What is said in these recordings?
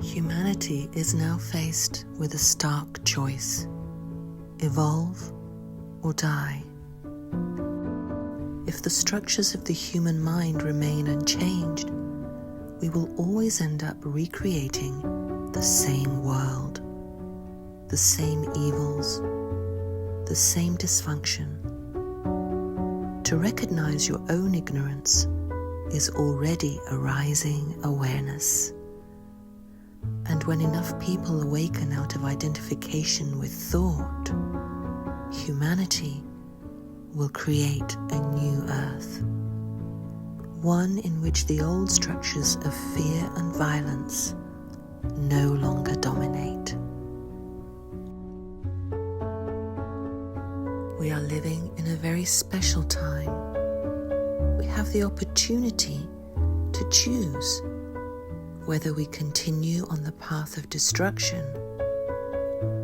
Humanity is now faced with a stark choice: evolve or die. If the structures of the human mind remain unchanged, we will always end up recreating the same world, the same evils, the same dysfunction. To recognize your own ignorance is already a rising awareness. And when enough people awaken out of identification with thought, humanity will create a new earth, one in which the old structures of fear and violence no longer dominate. We are living in a very special time. We have the opportunity to choose whether we continue on the path of destruction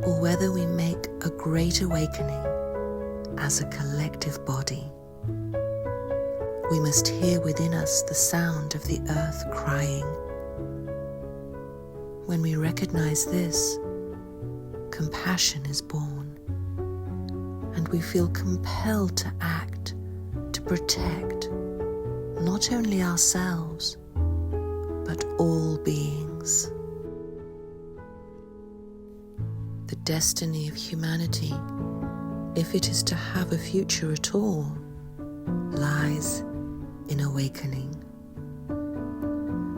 or whether we make a great awakening as a collective body. We must hear within us the sound of the earth crying. When we recognize this, compassion is born, and we feel compelled to act, to protect not only ourselves, but all beings. The destiny of humanity, if it is to have a future at all, lies in awakening.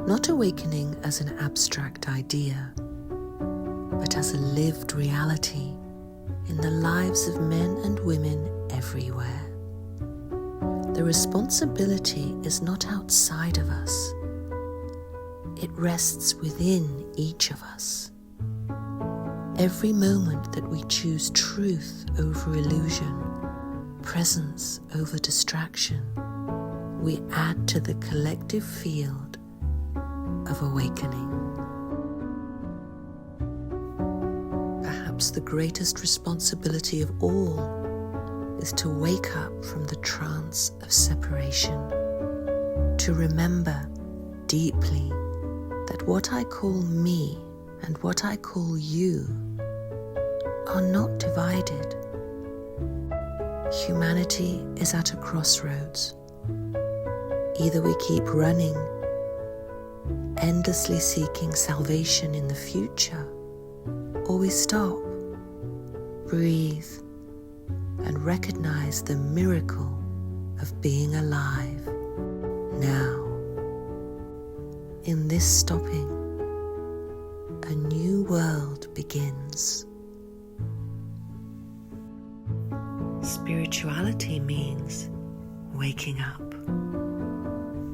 Not awakening as an abstract idea, but as a lived reality in the lives of men and women everywhere. The responsibility is not outside of us. It rests within each of us. Every moment that we choose truth over illusion, presence over distraction, we add to the collective field of awakening. Perhaps the greatest responsibility of all is to wake up from the trance of separation, to remember deeply that what I call me and what I call you are not divided. Humanity is at a crossroads. Either we keep running, endlessly seeking salvation in the future, or we stop, breathe, and recognize the miracle of being alive now. In this stopping, a new world begins. Spirituality means waking up.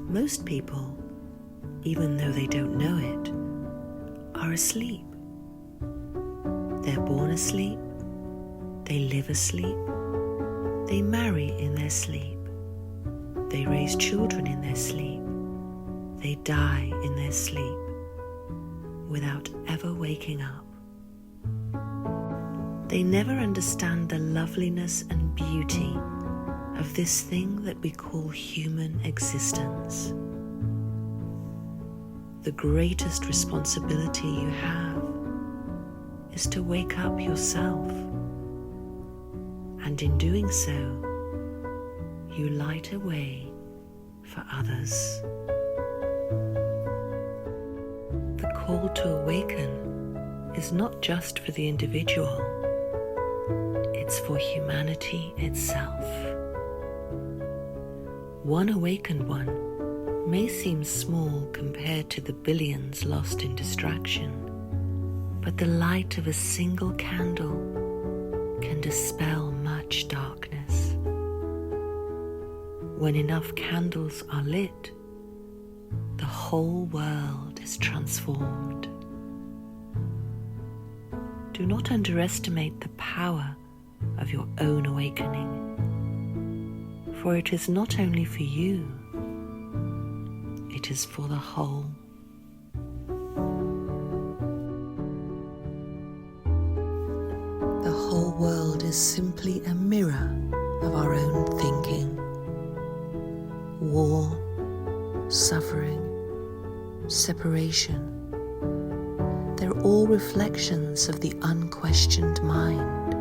Most people, even though they don't know it, are asleep. They're born asleep, they live asleep, they marry in their sleep, they raise children in their sleep, they die in their sleep, without ever waking up. They never understand the loveliness and beauty of this thing that we call human existence. The greatest responsibility you have is to wake up yourself, and in doing so, you light a way for others. The call to awaken is not just for the individual, it's for humanity itself. One awakened one may seem small compared to the billions lost in distraction, but the light of a single candle can dispel much darkness. When enough candles are lit, the whole world is transformed. Do not underestimate the power of your own awakening, for it is not only for you, it is for the whole. The whole world is simply a mirror of our own thinking. War, suffering, separation, all reflections of the unquestioned mind.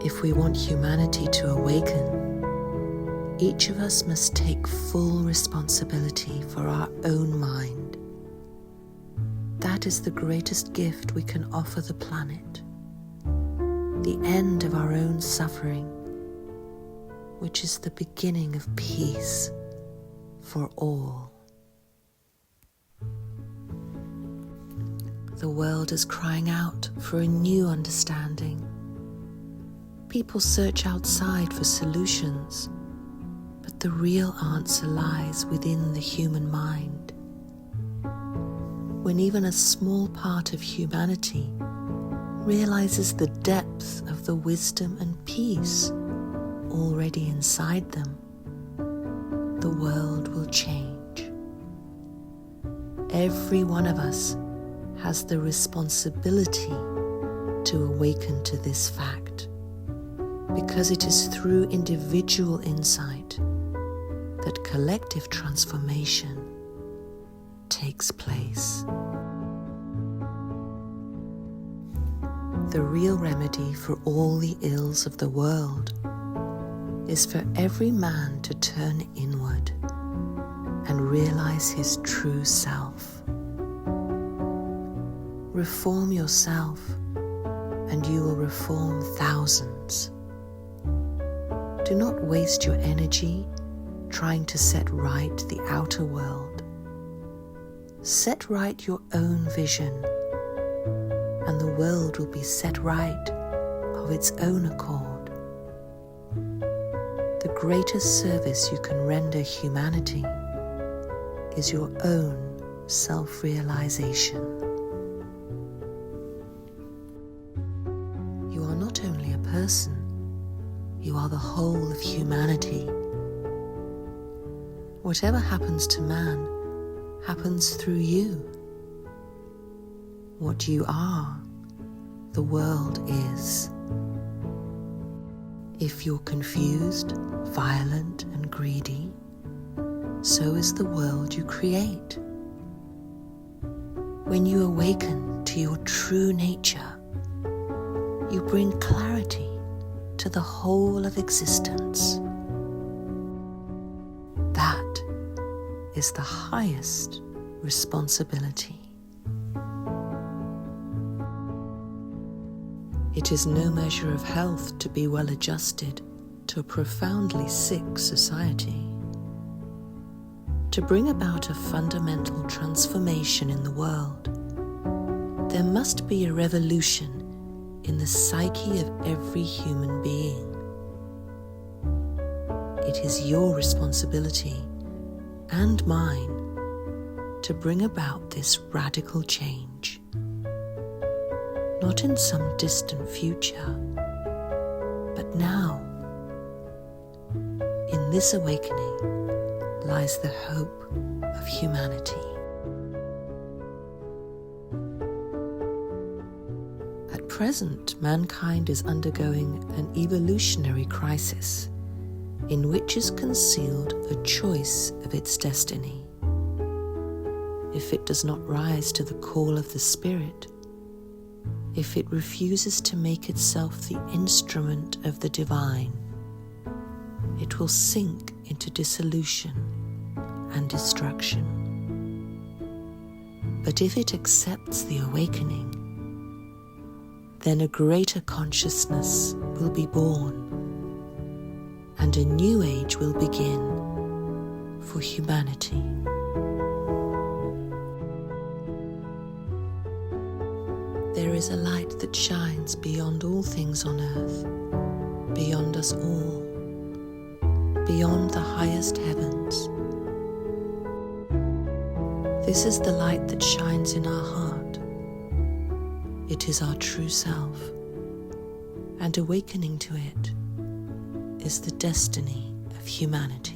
If we want humanity to awaken, each of us must take full responsibility for our own mind. That is the greatest gift we can offer the planet, the end of our own suffering, which is the beginning of peace for all. The world is crying out for a new understanding. People search outside for solutions, but the real answer lies within the human mind. When even a small part of humanity realizes the depth of the wisdom and peace already inside them, the world will change. Every one of us has the responsibility to awaken to this fact, because it is through individual insight that collective transformation takes place. The real remedy for all the ills of the world is for every man to turn inward and realize his true self. Reform yourself, and you will reform thousands. Do not waste your energy trying to set right the outer world. Set right your own vision, and the world will be set right of its own accord. The greatest service you can render humanity is your own self-realization. You are not only a person, you are the whole of humanity. Whatever happens to man happens through you. What you are, the world is. If you're confused, violent, and greedy, so is the world you create. When you awaken to your true nature, you bring clarity to the whole of existence. That is the highest responsibility. It is no measure of health to be well adjusted to a profoundly sick society. To bring about a fundamental transformation in the world, there must be a revolution in the psyche of every human being. It is your responsibility and mine to bring about this radical change. Not in some distant future, but now. In this awakening lies the hope of humanity. At present, mankind is undergoing an evolutionary crisis in which is concealed a choice of its destiny. If it does not rise to the call of the Spirit, if it refuses to make itself the instrument of the divine, it will sink into dissolution and destruction. But if it accepts the awakening, then a greater consciousness will be born, and a new age will begin for humanity. There is a light that shines beyond all things on earth, beyond us all, beyond the highest heavens. This is the light that shines in our heart. It is our true self, and awakening to it is the destiny of humanity.